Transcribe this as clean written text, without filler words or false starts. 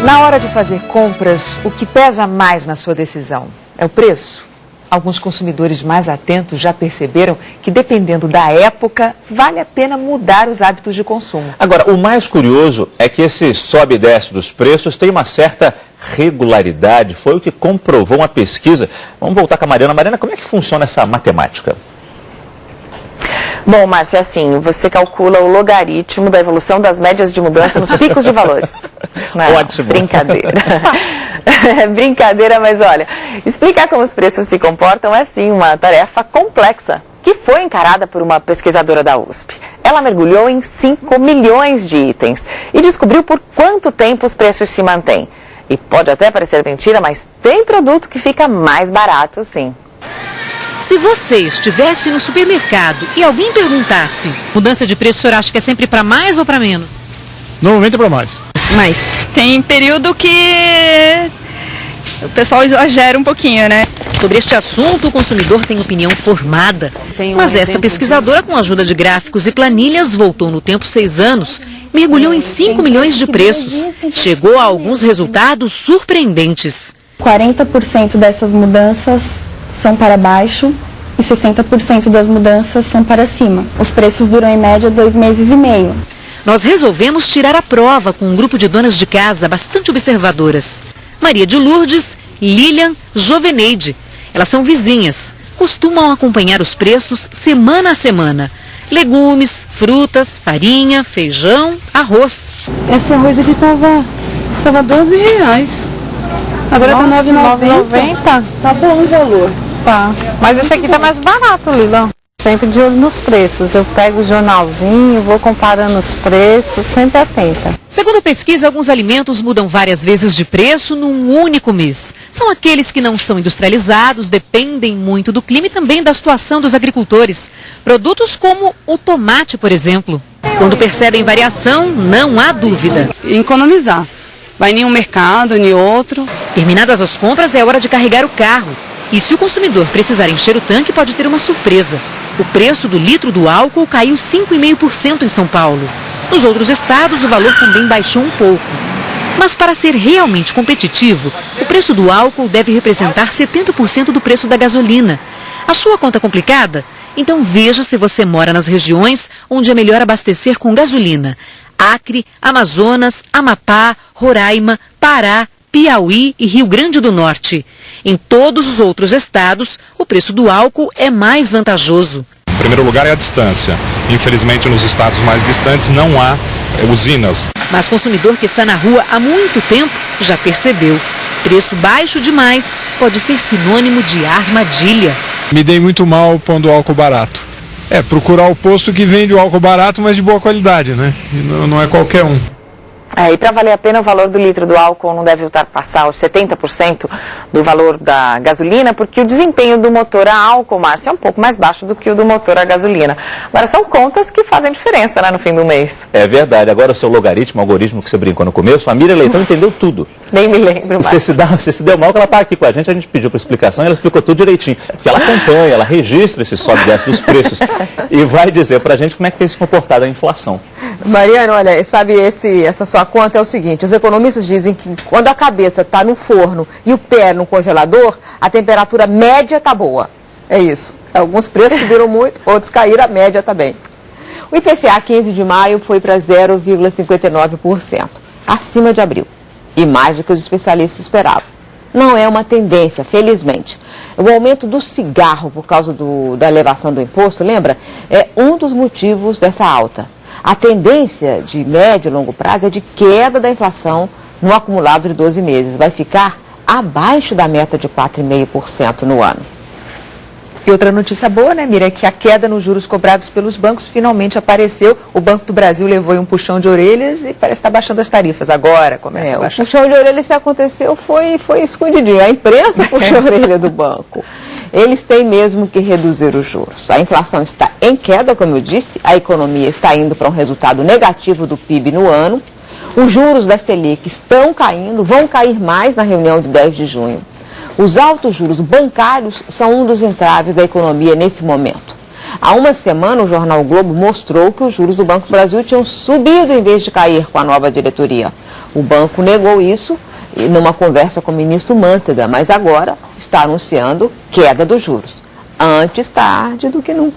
Na hora de fazer compras, o que pesa mais na sua decisão é o preço? Alguns consumidores mais atentos já perceberam que, dependendo da época, vale a pena mudar os hábitos de consumo. Agora, o mais curioso é que esse sobe e desce dos preços tem uma certa regularidade. Foi o que comprovou uma pesquisa. Vamos voltar com a Mariana. Mariana, como é que funciona essa matemática? Bom, Márcio, é assim, você calcula o logaritmo da evolução das médias de mudança nos picos de valores. Não, ótimo. Brincadeira. É brincadeira, mas olha, explicar como os preços se comportam é sim uma tarefa complexa, que foi encarada por uma pesquisadora da USP. Ela mergulhou em 5 milhões de itens e descobriu por quanto tempo os preços se mantêm. E pode até parecer mentira, mas tem produto que fica mais barato, sim. Se você estivesse no supermercado e alguém perguntasse, mudança de preço, o senhor acha que é sempre para mais ou para menos? Normalmente é para mais. Mas tem período que o pessoal exagera um pouquinho, né? Sobre este assunto, o consumidor tem opinião formada. Mas esta pesquisadora, com a ajuda de gráficos e planilhas, voltou no tempo 6 anos, mergulhou em 5 milhões de preços. Chegou a alguns resultados surpreendentes. 40% dessas mudanças são para baixo e 60% das mudanças são para cima. Os preços duram em média 2 meses e meio. Nós resolvemos tirar a prova com um grupo de donas de casa bastante observadoras. Maria de Lourdes, Lilian, Joveneide. Elas são vizinhas. Costumam acompanhar os preços semana a semana. Legumes, frutas, farinha, feijão, arroz. Esse arroz aqui tava R$12. Agora tá R$9,90. Tá bom o valor. Tá. Mas esse aqui tá mais barato, Lila. Sempre de olho nos preços. Eu pego o jornalzinho, vou comparando os preços, sempre atenta. Segundo a pesquisa, alguns alimentos mudam várias vezes de preço num único mês. São aqueles que não são industrializados, dependem muito do clima e também da situação dos agricultores. Produtos como o tomate, por exemplo. Quando percebem variação, não há dúvida. Economizar. Vai em um mercado, em outro. Terminadas as compras, é hora de carregar o carro. E se o consumidor precisar encher o tanque, pode ter uma surpresa. O preço do litro do álcool caiu 5,5% em São Paulo. Nos outros estados, o valor também baixou um pouco. Mas para ser realmente competitivo, o preço do álcool deve representar 70% do preço da gasolina. Achou a conta complicada? Então veja se você mora nas regiões onde é melhor abastecer com gasolina. Acre, Amazonas, Amapá, Roraima, Pará, Piauí e Rio Grande do Norte. Em todos os outros estados, o preço do álcool é mais vantajoso. Em primeiro lugar é a distância. Infelizmente, nos estados mais distantes não há usinas. Mas o consumidor que está na rua há muito tempo já percebeu. Preço baixo demais pode ser sinônimo de armadilha. Me dei muito mal pondo álcool barato. Procurar o posto que vende o álcool barato, mas de boa qualidade, né? E não é qualquer um. E para valer a pena, o valor do litro do álcool não deve ultrapassar os 70% do valor da gasolina, porque o desempenho do motor a álcool, Márcio, é um pouco mais baixo do que o do motor a gasolina. Agora, são contas que fazem diferença, né, no fim do mês. É verdade. Agora, o seu logaritmo, algoritmo que você brincou no começo, a Miriam Leitão entendeu tudo. Nem me lembro mais. Você se deu mal que ela está aqui com a gente pediu para explicação e ela explicou tudo direitinho. Porque ela acompanha, ela registra esse sobe e desce dos preços e vai dizer para a gente como é que tem se comportado a inflação. Mariana, olha, sabe, essa sua conta é o seguinte: os economistas dizem que quando a cabeça está no forno e o pé no congelador, a temperatura média está boa. É isso. Alguns preços subiram muito, outros caíram, a média está bem. O IPCA 15 de maio foi para 0,59%, acima de abril, e mais do que os especialistas esperavam. Não é uma tendência, felizmente. O aumento do cigarro por causa da elevação do imposto, lembra? É um dos motivos dessa alta. A tendência de médio e longo prazo é de queda da inflação no acumulado de 12 meses. Vai ficar abaixo da meta de 4,5% no ano. E outra notícia boa, né, Mira, é que a queda nos juros cobrados pelos bancos finalmente apareceu. O Banco do Brasil levou um puxão de orelhas e parece estar baixando as tarifas. Agora começa a baixar. O puxão de orelhas, se aconteceu, foi escondidinho. A imprensa puxou a orelha do banco. Eles têm mesmo que reduzir os juros. A inflação está em queda, como eu disse, a economia está indo para um resultado negativo do PIB no ano. Os juros da Selic estão caindo, vão cair mais na reunião de 10 de junho. Os altos juros bancários são um dos entraves da economia nesse momento. Há uma semana, o jornal o Globo mostrou que os juros do Banco do Brasil tinham subido em vez de cair com a nova diretoria. O banco negou isso numa conversa com o ministro Mantega, mas agora está anunciando queda dos juros. Antes tarde do que nunca.